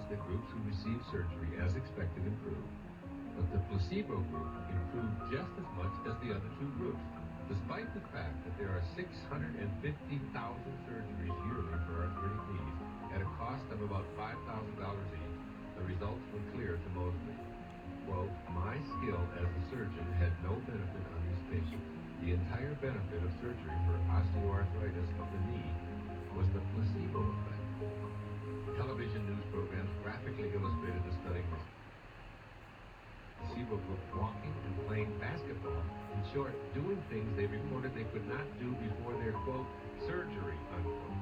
the groups who received surgery as expected improved, but the placebo group improved just as much as the other two groups. Despite the fact that there are 650,000 surgeries yearly for arthritic knees at a cost of about $5,000 each, the results were clear to most of me. Quote, my skill as a surgeon had no benefit on these patients. The entire benefit of surgery for osteoarthritis of the knee was the placebo effect. Television news programs graphically illustrated the stunning results. Placebo group walking and playing basketball, in short, doing things they reported they could not do before their, quote, surgery, unquote.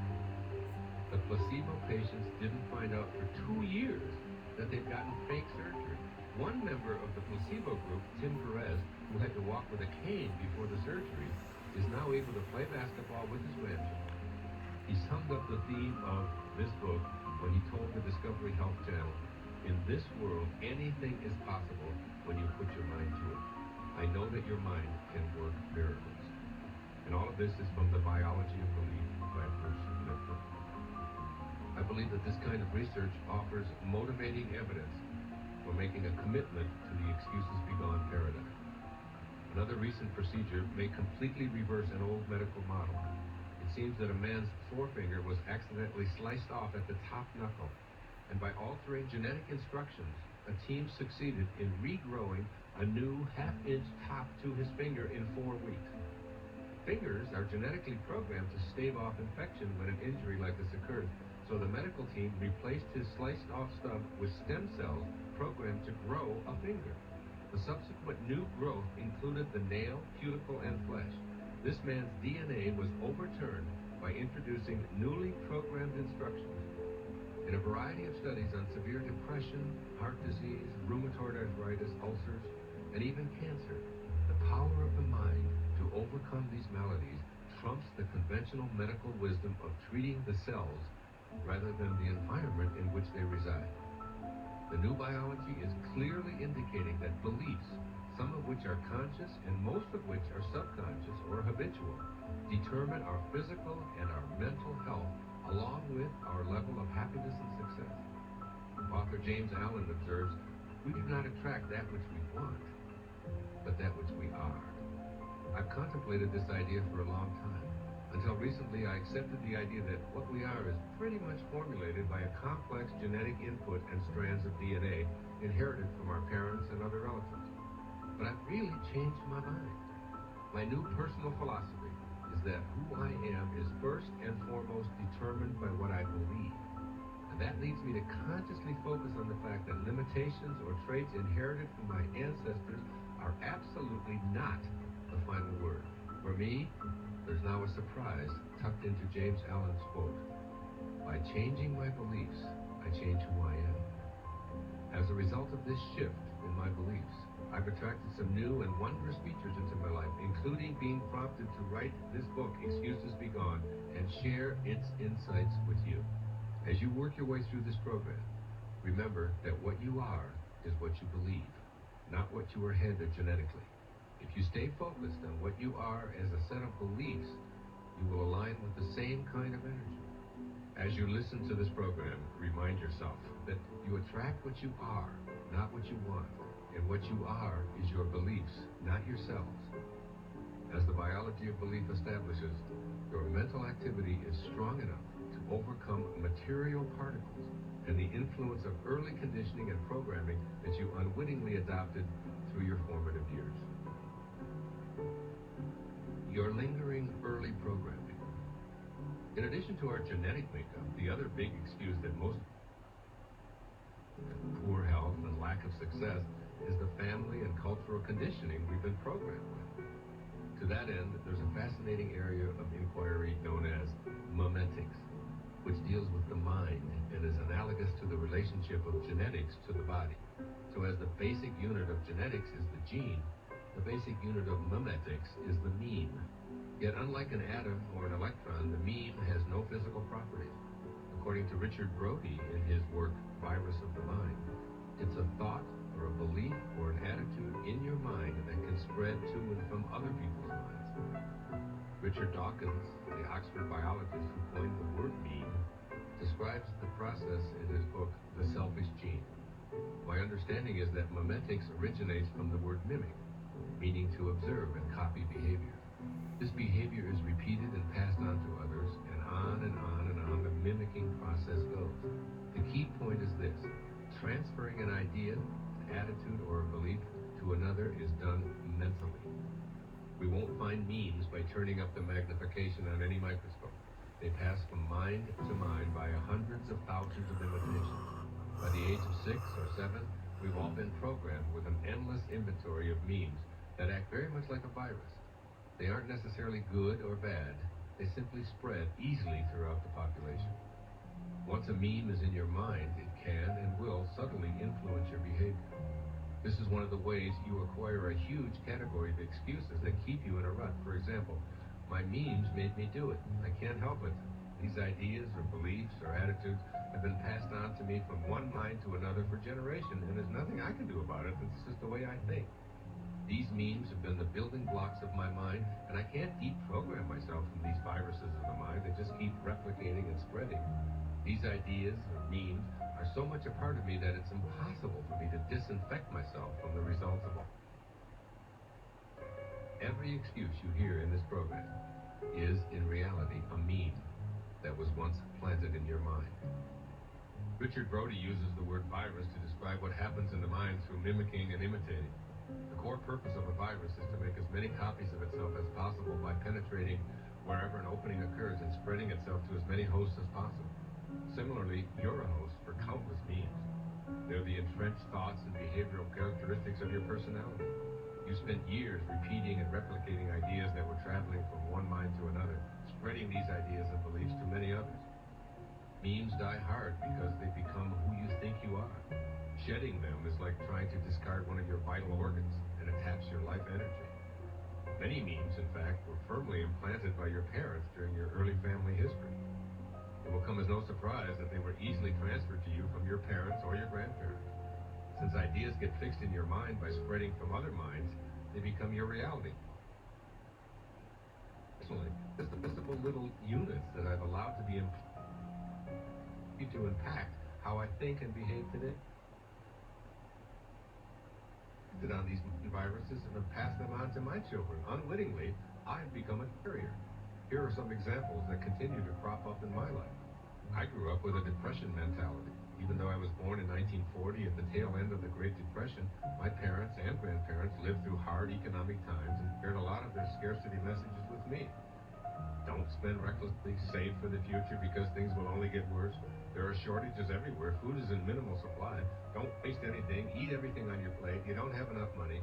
The placebo patients didn't find out for 2 years that they'd gotten fake surgery. One member of the placebo group, Tim Perez, who had to walk with a cane before the surgery, is now able to play basketball with his grandchildren. He summed up the theme of this book when he told the Discovery Health Channel, in this world, anything is possible when you put your mind to it. I know that your mind can work miracles. And all of this is from The Biology of Belief by Bruce Lipton. I believe that this kind of research offers motivating evidence for making a commitment to the excuses be gone paradigm. Another recent procedure may completely reverse an old medical model. It seems that a man's forefinger was accidentally sliced off at the top knuckle, and by altering genetic instructions, a team succeeded in regrowing a new half-inch top to his finger in 4 weeks. Fingers are genetically programmed to stave off infection when an injury like this occurs, so the medical team replaced his sliced-off stub with stem cells programmed to grow a finger. The subsequent new growth included the nail, cuticle, and flesh. This man's DNA was overturned by introducing newly programmed instructions. In a variety of studies on severe depression, heart disease, rheumatoid arthritis, ulcers, and even cancer, the power of the mind to overcome these maladies trumps the conventional medical wisdom of treating the cells rather than the environment in which they reside. The new biology is clearly indicating that beliefs, some of which are conscious and most of which are subconscious or habitual, determine our physical and our mental health along with our level of happiness and success. Author James Allen observes, we do not attract that which we want, but that which we are. I've contemplated this idea for a long time. Until recently, I accepted the idea that what we are is pretty much formulated by a complex genetic input and strands of DNA inherited from our parents and other relatives. But I've really changed my mind. My new personal philosophy is that who I am is first and foremost determined by what I believe. And that leads me to consciously focus on the fact that limitations or traits inherited from my ancestors are absolutely not the final word. For me, there's now a surprise tucked into James Allen's quote. By changing my beliefs, I change who I am. As a result of this shift in my beliefs, I've attracted some new and wondrous features into my life, including being prompted to write this book, Excuses Be Gone, and share its insights with you. As you work your way through this program, remember that what you are is what you believe, not what you are handed genetically. If you stay focused on what you are as a set of beliefs, you will align with the same kind of energy. As you listen to this program, remind yourself that you attract what you are, not what you want. And what you are is your beliefs, not your cells. As the biology of belief establishes, your mental activity is strong enough to overcome material particles and the influence of early conditioning and programming that you unwittingly adopted through your formative years. Your lingering early programming. In addition to our genetic makeup, the other big excuse that most poor health and lack of success is the family and cultural conditioning we've been programmed with. To that end, there's a fascinating area of inquiry known as memetics, which deals with the mind and is analogous to the relationship of genetics to the body. So as the basic unit of genetics is the gene, the basic unit of memetics is the meme. Yet unlike an atom or an electron, the meme has no physical properties. According to Richard Brody in his work, Virus of the Mind, it's a thought or a belief or an attitude in your mind that can spread to and from other people's minds. Richard Dawkins, the Oxford biologist who coined the word meme, describes the process in his book, The Selfish Gene. My understanding is that memetics originates from the word mimic, meaning to observe and copy behavior. This behavior is repeated and passed on to others, and on and on and on the mimicking process goes. The key point is this: transferring an idea, an attitude, or a belief to another is done mentally. We won't find memes by turning up the magnification on any microscope. They pass from mind to mind by hundreds of thousands of imitations. By the age of 6 or 7, we've all been programmed with an endless inventory of memes that act very much like a virus. They aren't necessarily good or bad. They simply spread easily throughout the population. Once a meme is in your mind, it can and will subtly influence your behavior. This is one of the ways you acquire a huge category of excuses that keep you in a rut. For example, my memes made me do it. I can't help it. These ideas or beliefs or attitudes have been passed on to me from one mind to another for generations, and there's nothing I can do about it. It's just the way I think. These memes have been the building blocks of my mind, and I can't deprogram myself from these viruses of the mind. They just keep replicating and spreading. These ideas or memes are so much a part of me that it's impossible for me to disinfect myself from the results of all. Every excuse you hear in this program is, in reality, a meme that was once planted in your mind. Richard Brody uses the word virus to describe what happens in the mind through mimicking and imitating. The core purpose of a virus is to make as many copies of itself as possible by penetrating wherever an opening occurs and spreading itself to as many hosts as possible. Similarly, you're a host for countless memes. They're the entrenched thoughts and behavioral characteristics of your personality. You spent years repeating and replicating ideas that were traveling from one mind to another, spreading these ideas and beliefs to many others. Memes die hard because they become who you think you are. Shedding them is like trying to discard one of your vital organs, and it taps your life energy. Many memes, in fact, were firmly implanted by your parents during your early family history. It will come as no surprise that they were easily transferred to you from your parents or your grandparents. Since ideas get fixed in your mind by spreading from other minds, they become your reality. Personally, just the visible little units that I've allowed to be to impact how I think and behave today. On these viruses and have passed them on to my children. Unwittingly, I've become a carrier. Here are some examples that continue to crop up in my life. I grew up with a depression mentality. Even though I was born in 1940 at the tail end of the Great Depression, my parents and grandparents lived through hard economic times and shared a lot of their scarcity messages with me. Don't spend recklessly, save for the future because things will only get worse. There are shortages everywhere. Food is in minimal supply. Don't waste anything. Eat everything on your plate. You don't have enough money.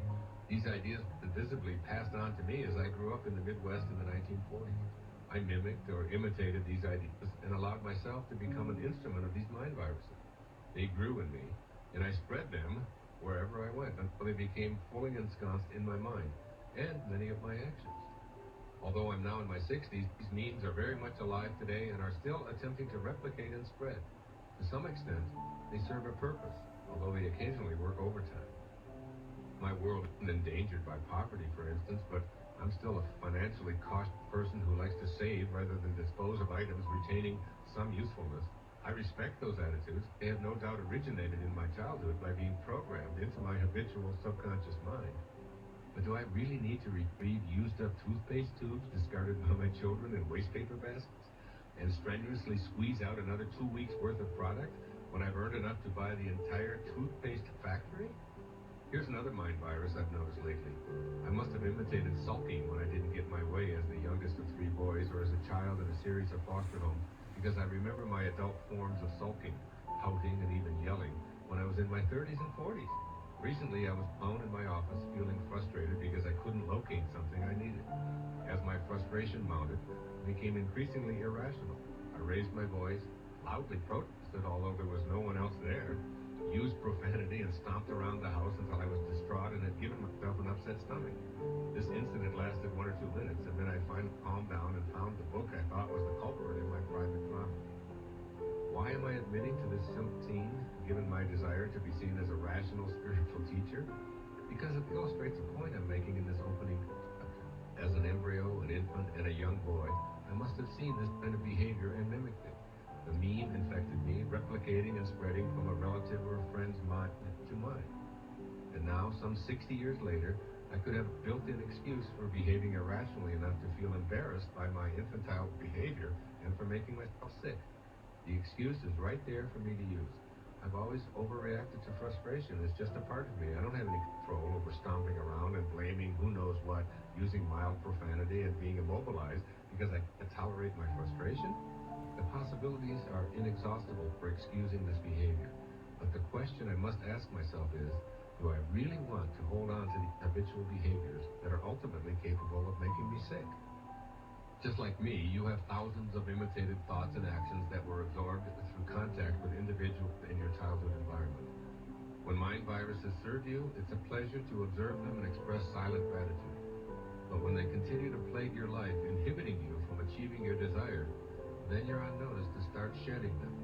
These ideas were visibly passed on to me as I grew up in the Midwest in the 1940s. I mimicked or imitated these ideas and allowed myself to become an instrument of these mind viruses. They grew in me, and I spread them wherever I went until they became fully ensconced in my mind and many of my actions. Although I'm now in my 60s, these memes are very much alive today and are still attempting to replicate and spread. To some extent, they serve a purpose, although they occasionally work overtime. My world isn't endangered by poverty, for instance, but I'm still a financially cautious person who likes to save rather than dispose of items retaining some usefulness. I respect those attitudes. They have no doubt originated in my childhood by being programmed into my habitual subconscious mind. But do I really need to retrieve used-up toothpaste tubes discarded by my children in waste paper baskets and strenuously squeeze out another 2 weeks' worth of product when I've earned enough to buy the entire toothpaste factory? Here's another mind virus I've noticed lately. I must have imitated sulking when I didn't get my way as the youngest of 3 boys or as a child in a series of foster homes, because I remember my adult forms of sulking, pouting, and even yelling when I was in my 30s and 40s. Recently, I was alone in my office feeling frustrated because I couldn't locate something I needed. As my frustration mounted, I became increasingly irrational. I raised my voice, loudly protested although there was no one else there, used profanity and stomped around the house until I was distraught and had given myself an upset stomach. This incident lasted 1 or 2 minutes, and then I finally calmed down and found the book I thought was the culprit in my private closet. Why am I admitting to this simple scene, given my desire to be seen as a rational spiritual teacher? Because it illustrates a point I'm making in this opening. As an embryo, an infant, and a young boy, I must have seen this kind of behavior and mimicked it. The meme infected me, replicating and spreading from a relative or a friend's mind to mine. And now, some 60 years later, I could have a built-in excuse for behaving irrationally enough to feel embarrassed by my infantile behavior and for making myself sick. The excuse is right there for me to use. I've always overreacted to frustration. It's just a part of me. I don't have any control over stomping around and blaming who knows what, using mild profanity and being immobilized because I can't tolerate my frustration. The possibilities are inexhaustible for excusing this behavior. But the question I must ask myself is, do I really want to hold on to the habitual behaviors that are ultimately capable of making me sick? Just like me, you have thousands of imitated thoughts and actions that were absorbed through contact with individuals in your childhood environment. When mind viruses serve you, it's a pleasure to observe them and express silent gratitude. But when they continue to plague your life, inhibiting you from achieving your desire, then you're on notice to start shedding them.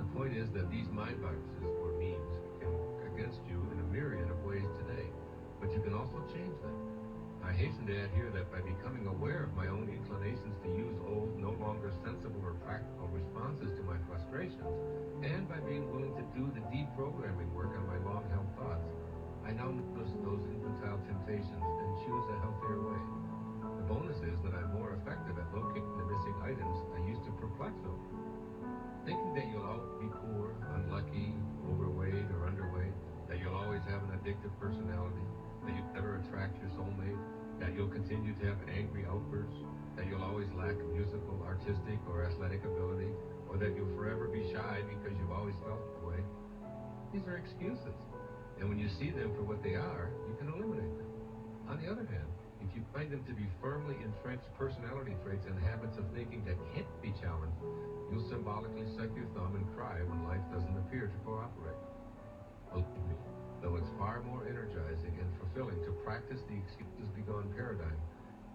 The point is that these mind viruses, or memes, can work against you in a myriad of ways today, but you can also change them. I hasten to add here that by becoming aware of my own inclinations to use old, no longer sensible or practical responses to my frustrations, and by being willing to do the deprogramming work on my long-held thoughts, I now notice those infantile temptations and choose a healthier way. The bonus is that I'm more effective at locating the missing items I used to perplex over. Thinking that you'll always be poor, unlucky, overweight, or underweight, that you'll always have an addictive personality, that you'll never attract your soulmate, that you'll continue to have angry outbursts, that you'll always lack musical, artistic, or athletic ability, or that you'll forever be shy because you've always felt that way. These are excuses. And when you see them for what they are, you can eliminate them. On the other hand, if you find them to be firmly entrenched personality traits and habits of thinking that can't be challenged, you'll symbolically suck your thumb and cry when life doesn't appear to cooperate. Believe me, though it's far more energizing and fulfilling to practice the excuses be gone paradigm,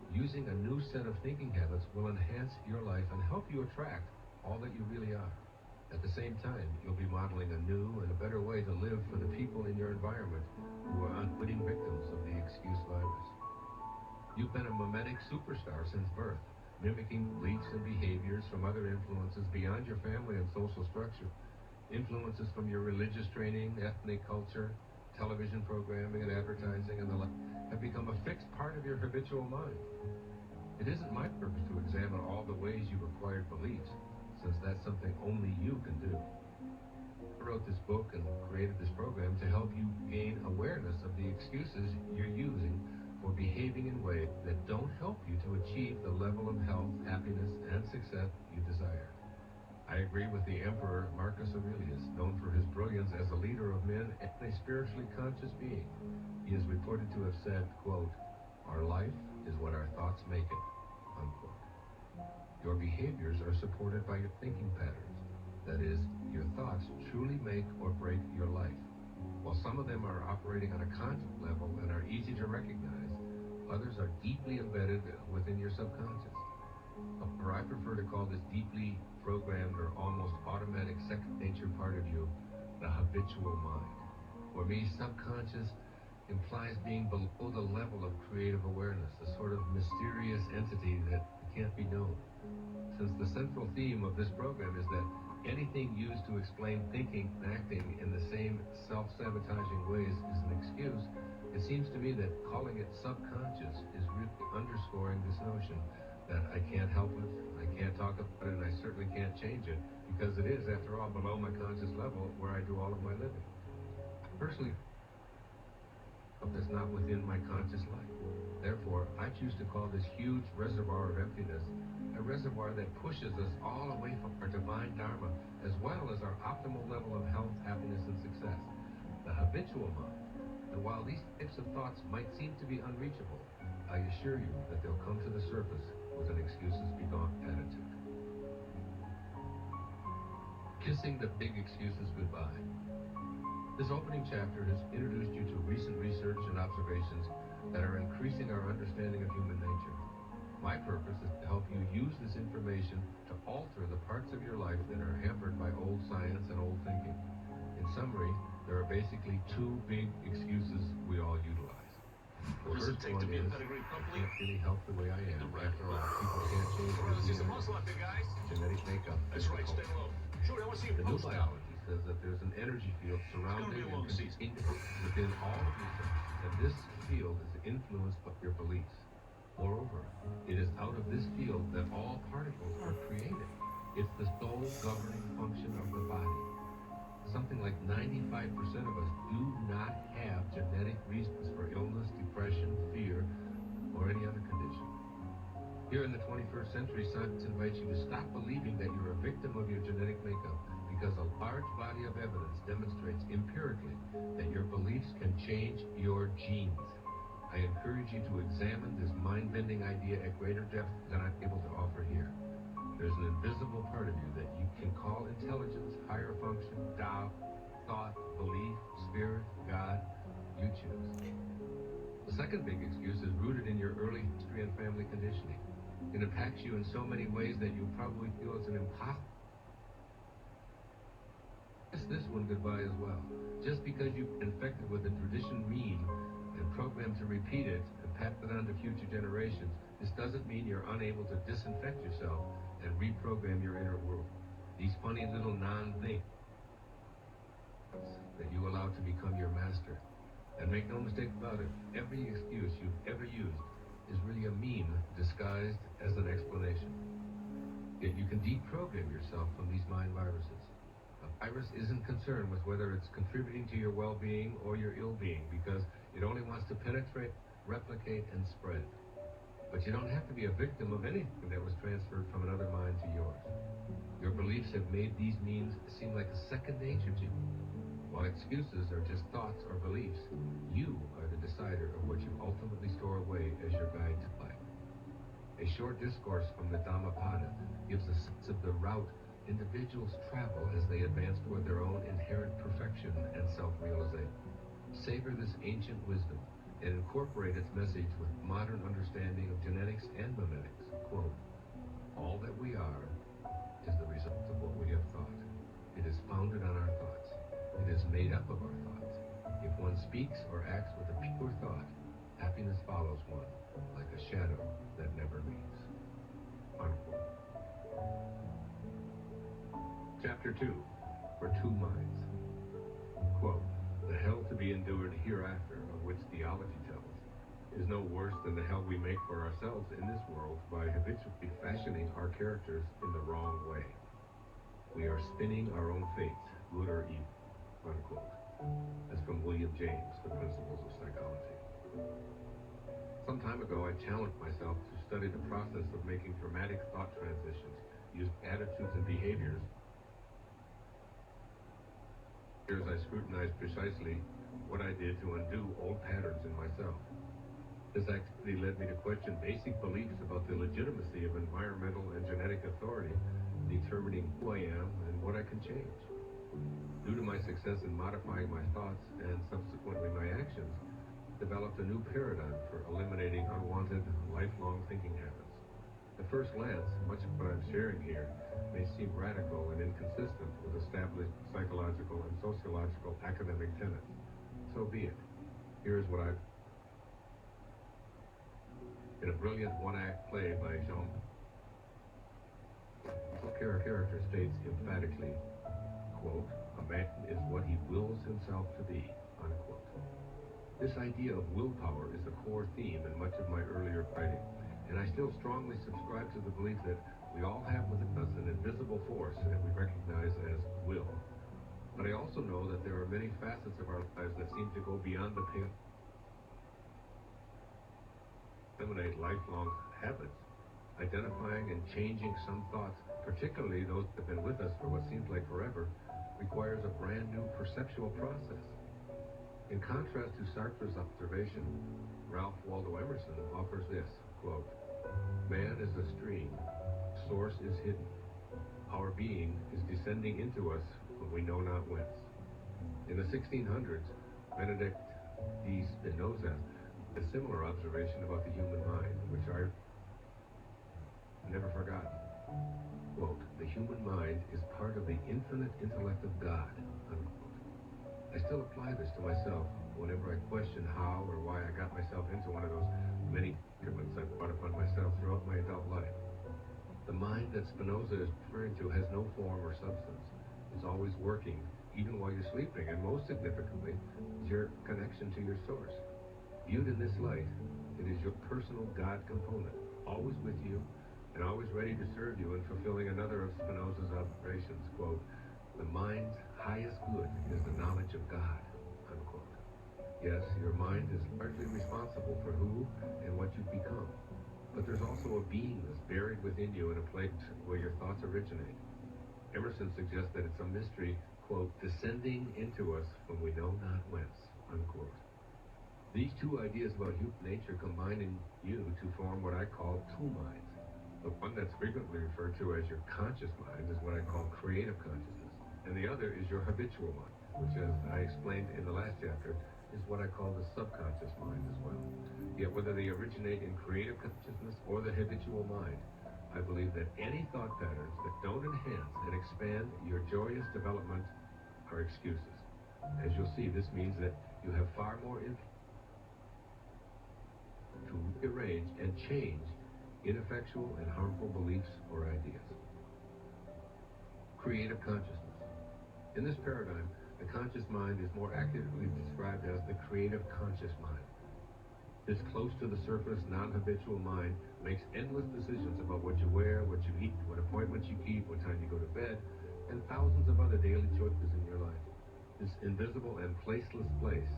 using a new set of thinking habits will enhance your life and help you attract all that you really are. At the same time, you'll be modeling a new and a better way to live for the people in your environment who are unwitting victims of the excuse virus. You've been a mimetic superstar since birth, mimicking beliefs and behaviors from other influences beyond your family and social structure. Influences from your religious training, ethnic culture, television programming and advertising and the like have become a fixed part of your habitual mind. It isn't my purpose to examine all the ways you've acquired beliefs, since that's something only you can do. I wrote this book and created this program to help you gain awareness of the excuses you're using for behaving in ways that don't help you to achieve the level of health, happiness, and success you desire. I agree with the Emperor Marcus Aurelius, known for his brilliance as a leader of men and a spiritually conscious being. He is reported to have said, quote, "Our life is what our thoughts make it," unquote. Your behaviors are supported by your thinking patterns. That is, your thoughts truly make or break your life. While some of them are operating on a conscious level and are easy to recognize, others are deeply embedded within your subconscious. Or I prefer to call this deeply programmed or almost automatic second nature part of you the habitual mind. For me, subconscious implies being below the level of creative awareness, a sort of mysterious entity that can't be known. Since the central theme of this program is that anything used to explain thinking and acting in the same self-sabotaging ways is an excuse, it seems to me that calling it subconscious is really underscoring this notion that I can't help it, I can't talk about it, and I certainly can't change it, because it is, after all, below my conscious level where I do all of my living. Personally, that's not within my conscious life. Therefore, I choose to call this huge reservoir of emptiness a reservoir that pushes us all away from our divine dharma, as well as our optimal level of health, happiness, and success, the habitual mind. And while these types of thoughts might seem to be unreachable, I assure you that they'll come to the surface with an excuses be gone attitude. Kissing the big excuses goodbye. This opening chapter has introduced you to recent research and observations that are increasing our understanding of human nature. My purpose is to help you use this information to alter the parts of your life that are hampered by old science and old thinking. In summary, there are basically two big excuses we all utilize. The first one is, I can't really help the way I am. After all, people can't change their DNA. genetic makeup. That's right, stay low. Shorty, I want to see you The new post now. biology says that there's an energy field surrounding and contained within all of yourself, and this field is influenced by your beliefs. Moreover, it is out of this field that all particles are created. It's the sole governing function of the body. Something like 95% of us do not have genetic reasons for illness, depression, fear, or any other condition. Here in the 21st century, science invites you to stop believing that you're a victim of your genetic makeup, because a large body of evidence demonstrates empirically that your beliefs can change your genes. I encourage you to examine this mind-bending idea at greater depth than I'm able to offer here. There's an invisible part of you that you can call intelligence, higher function, Tao, thought, belief, spirit, God. You choose. The second big excuse is rooted in your early history and family conditioning. It impacts you in so many ways that you probably feel it's an impossible. Kiss this one goodbye as well. Just because you've been infected with a tradition meme and programmed to repeat it and pass it on to future generations, this doesn't mean you're unable to disinfect yourself and reprogram your inner world. These funny little non-things that you allow to become your master. And make no mistake about it, every excuse you've ever used is really a meme disguised as an explanation. Yet you can deprogram yourself from these mind viruses. A virus isn't concerned with whether it's contributing to your well-being or your ill-being, because it only wants to penetrate, replicate, and spread. But you don't have to be a victim of anything that was transferred from another mind to yours. Your beliefs have made these memes seem like a second nature to you. While excuses are just thoughts or beliefs, you are the decider of what you ultimately store away as your guide to life. A short discourse from the Dhammapada gives a sense of the route individuals travel as they advance toward their own inherent perfection and self-realization. Savor this ancient wisdom and incorporate its message with modern understanding of genetics and memetics. Quote, all that we are is the result of what we have thought. It is founded on our thoughts. It is made up of our thoughts. If one speaks or acts with a pure thought, happiness follows one like a shadow that never leaves. Unquote. Chapter 2, For Two Minds. Quote, the hell to be endured hereafter, of which theology tells, is no worse than the hell we make for ourselves in this world by habitually fashioning our characters in the wrong way. We are spinning our own fates, good or evil. Unquote. That's from William James, The Principles of Psychology. Some time ago, I challenged myself to study the process of making dramatic thought transitions, use attitudes and behaviors. As I scrutinized precisely what I did to undo old patterns in myself. This activity led me to question basic beliefs about the legitimacy of environmental and genetic authority in determining who I am and what I can change. Due to my success in modifying my thoughts and subsequently my actions, developed a new paradigm for eliminating unwanted, lifelong thinking habits. At first glance, much of what I'm sharing here may seem radical and inconsistent with established psychological and sociological academic tenets. So be it. Here is what in a brilliant one-act play by Jean, character states emphatically, quote, a man is what he wills himself to be, unquote. This idea of willpower is a core theme in much of my earlier writing, and I still strongly subscribe to the belief that we all have within us an invisible force that we recognize as will. But I also know that there are many facets of our lives that seem to go beyond the pale, eliminate lifelong habits. Identifying and changing some thoughts, particularly those that have been with us for what seems like forever, requires a brand new perceptual process. In contrast to Sartre's observation, Ralph Waldo Emerson offers this, quote, man is a stream, source is hidden. Our being is descending into us when we know not whence. In the 1600s, Benedict D. Spinoza had a similar observation about the human mind, which I never forgotten. Quote, the human mind is part of the infinite intellect of God, unquote. I still apply this to myself whenever I question how or why I got myself into one of those many predicaments I brought upon myself throughout my adult life. The mind that Spinoza is referring to has no form or substance. It's always working, even while you're sleeping, and most significantly, is your connection to your source. Viewed in this light, it is your personal God component, always with you, and always ready to serve you in fulfilling another of Spinoza's observations, quote, "The mind's highest good is the knowledge of God," unquote. Yes, your mind is largely responsible for who and what you've become. But there's also a beingness buried within you in a place where your thoughts originate. Emerson suggests that it's a mystery, quote, "descending into us from we know not whence," unquote. These two ideas about human nature combine in you to form what I call two minds. The one that's frequently referred to as your conscious mind is what I call creative consciousness, and the other is your habitual mind, which, as I explained in the last chapter, is what I call the subconscious mind as well. Yet whether they originate in creative consciousness or the habitual mind, I believe that any thought patterns that don't enhance and expand your joyous development are excuses. As you'll see, this means that you have far more influence to rearrange and change ineffectual and harmful beliefs or ideas. Creative consciousness. In this paradigm, the conscious mind is more accurately described as the creative conscious mind. This close to the surface, non-habitual mind makes endless decisions about what you wear, what you eat, what appointments you keep, what time you go to bed, and thousands of other daily choices in your life. This invisible and placeless place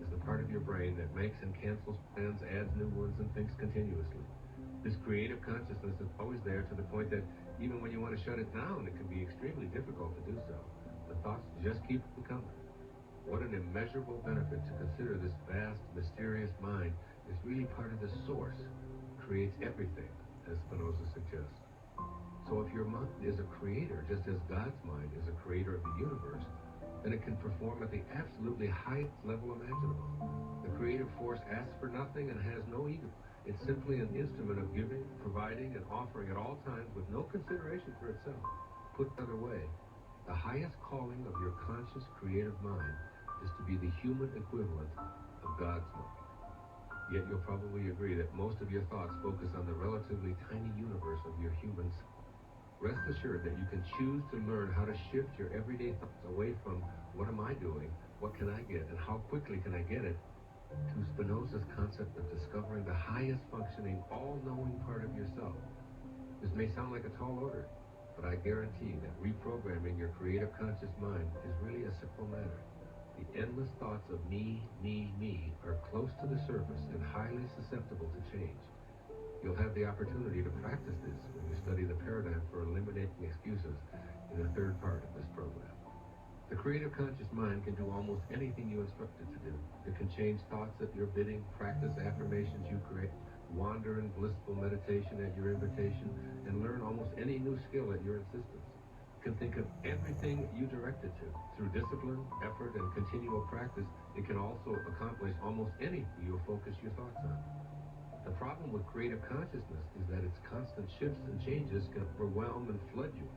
is the part of your brain that makes and cancels plans, adds new ones, and thinks continuously. This creative consciousness is always there to the point that even when you want to shut it down, it can be extremely difficult to do so. The thoughts just keep coming. What an immeasurable benefit to consider this vast, mysterious mind is really part of the source, creates everything, as Spinoza suggests. So if your mind is a creator, just as God's mind is a creator of the universe, then it can perform at the absolutely highest level imaginable. The creative force asks for nothing and has no ego. It's simply an instrument of giving, providing, and offering at all times with no consideration for itself. Put another way, the highest calling of your conscious creative mind is to be the human equivalent of God's mind. Yet you'll probably agree that most of your thoughts focus on the relatively tiny universe of your humans. Rest assured that you can choose to learn how to shift your everyday thoughts away from what am I doing, what can I get, and how quickly can I get it, to Spinoza's concept of discovering the highest functioning, all-knowing part of yourself. This may sound like a tall order, but I guarantee that reprogramming your creative conscious mind is really a simple matter. The endless thoughts of me are close to the surface and highly susceptible to change. You'll have the opportunity to practice this when you study the paradigm for eliminating excuses in the third part of this program. The creative conscious mind can do almost anything you instruct it to do. It can change thoughts at your bidding, practice affirmations you create, wander in blissful meditation at your invitation, and learn almost any new skill at your insistence. It can think of everything you direct it to. Through discipline, effort, and continual practice, it can also accomplish almost anything you'll focus your thoughts on. The problem with creative consciousness is that its constant shifts and changes can overwhelm and flood you.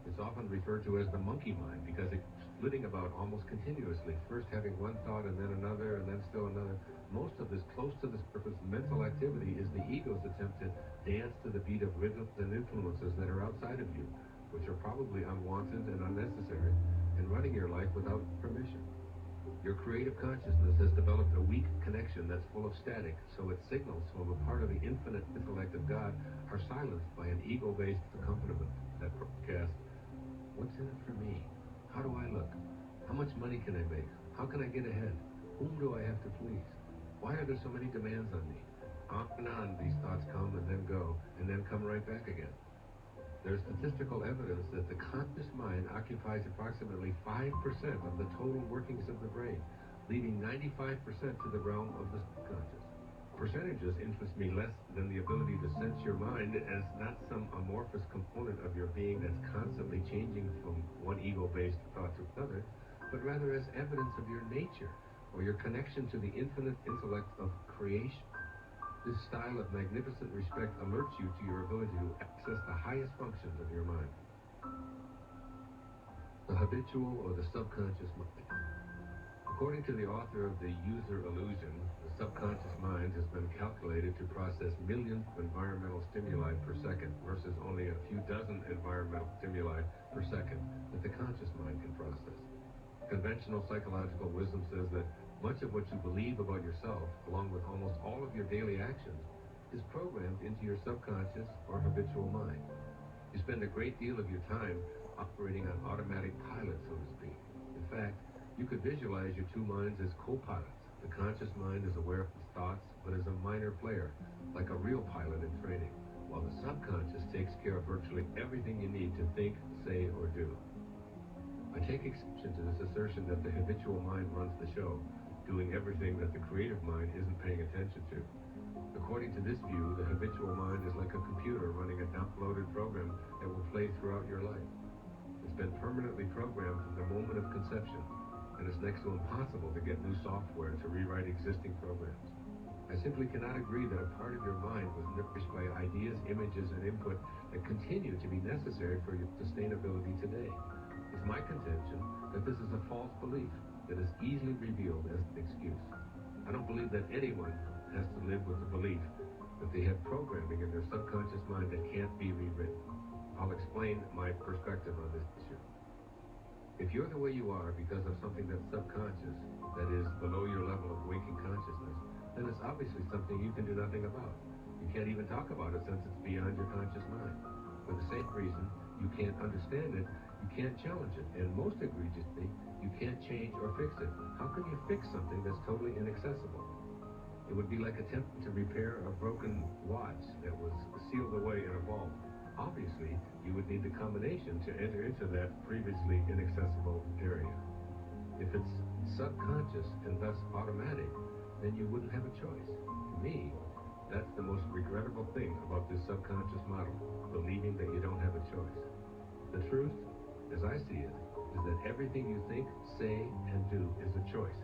It's often referred to as the monkey mind because it's flitting about almost continuously, first having one thought and then another and then still another. Most of this close to the surface mental activity is the ego's attempt to dance to the beat of rhythms and influences that are outside of you, which are probably unwanted and unnecessary, and running your life without permission. Your creative consciousness has developed a weak connection that's full of static, so its signals from a part of the infinite intellect of God are silenced by an ego-based accompaniment that broadcasts, what's in it for me? How do I look? How much money can I make? How can I get ahead? Whom do I have to please? Why are there so many demands on me? On and on these thoughts come and then go, and then come right back again. There's statistical evidence that the conscious mind occupies approximately 5% of the total workings of the brain, leaving 95% to the realm of the subconscious. Percentages interest me less than the ability to sense your mind as not some amorphous component of your being that's constantly changing from one ego-based thought to another, but rather as evidence of your nature or your connection to the infinite intellect of creation. This style of magnificent respect alerts you to your ability to access the highest functions of your mind. The habitual or the subconscious mind. According to the author of The User Illusion, the subconscious mind has been calculated to process millions of environmental stimuli per second versus only a few dozen environmental stimuli per second that the conscious mind can process. Conventional psychological wisdom says that much of what you believe about yourself, along with almost all of your daily actions, is programmed into your subconscious or habitual mind. You spend a great deal of your time operating on automatic pilot, so to speak. In fact, you could visualize your two minds as co-pilots. The conscious mind is aware of its thoughts, but is a minor player, like a real pilot in training, while the subconscious takes care of virtually everything you need to think, say, or do. I take exception to this assertion that the habitual mind runs the show, doing everything that the creative mind isn't paying attention to. According to this view, the habitual mind is like a computer running a downloaded program that will play throughout your life. It's been permanently programmed from the moment of conception, and it's next to impossible to get new software to rewrite existing programs. I simply cannot agree that a part of your mind was nourished by ideas, images, and input that continue to be necessary for your sustainability today. It's my contention that this is a false belief that is easily revealed as an excuse. I don't believe that anyone has to live with the belief that they have programming in their subconscious mind that can't be rewritten. I'll explain my perspective on this issue. If you're the way you are because of something that's subconscious, that is below your level of waking consciousness, then it's obviously something you can do nothing about. You can't even talk about it since it's beyond your conscious mind. For the same reason, you can't understand it, you can't challenge it, and most egregiously, you can't change or fix it. How can you fix something that's totally inaccessible? It would be like attempting to repair a broken watch that was sealed away in a vault. Obviously, you would need the combination to enter into that previously inaccessible area. If it's subconscious and thus automatic, then you wouldn't have a choice. To me, that's the most regrettable thing about this subconscious model, believing that you don't have a choice. The truth, as I see it, is that everything you think, say, and do is a choice.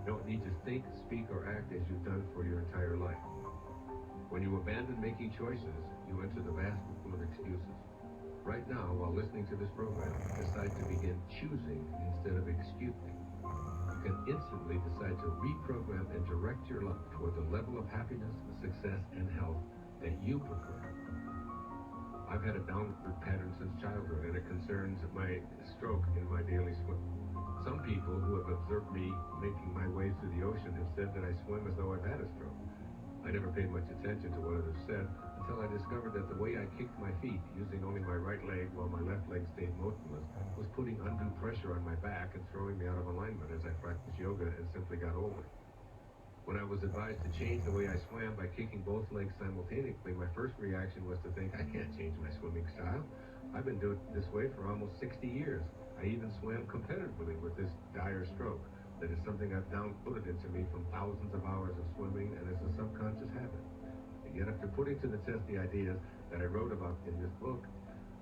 You don't need to think, speak, or act as you've done for your entire life. When you abandon making choices, you enter the vast pool of excuses. Right now, while listening to this program, decide to begin choosing instead of excusing. You can instantly decide to reprogram and direct your life toward the level of happiness, success, and health that you prefer. I've had a downward pattern since childhood, and it concerns my stroke in my daily swim. Some people who have observed me making my way through the ocean have said that I swim as though I've had a stroke. I never paid much attention to what others said until I discovered that the way I kicked my feet, using only my right leg while my left leg stayed motionless, was putting undue pressure on my back and throwing me out of alignment as I practiced yoga and simply got older. When I was advised to change the way I swam by kicking both legs simultaneously, my first reaction was to think, I can't change my swimming style. I've been doing it this way for almost 60 years. I even swam competitively with this dire stroke. That is something I've downloaded into me from thousands of hours of swimming and as a subconscious habit. And yet after putting to the test the ideas that I wrote about in this book,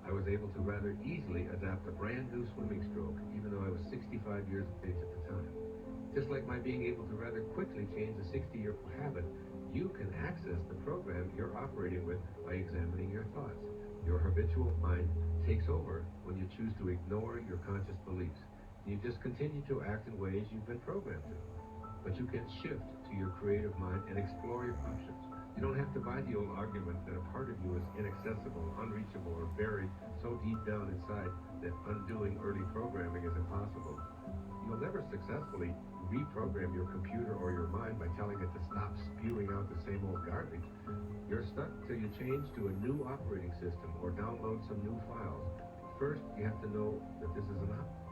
I was able to rather easily adapt a brand new swimming stroke, even though I was 65 years of age at the time. Just like my being able to rather quickly change a 60-year-old habit, you can access the program you're operating with by examining your thoughts. Your habitual mind takes over when you choose to ignore your conscious beliefs. You just continue to act in ways you've been programmed to. But you can shift to your creative mind and explore your options. You don't have to buy the old argument that a part of you is inaccessible, unreachable, or buried so deep down inside that undoing early programming is impossible. You'll never successfully reprogram your computer or your mind by telling it to stop spewing out the same old garbage. You're stuck till you change to a new operating system or download some new files. First, you have to know that this is an option.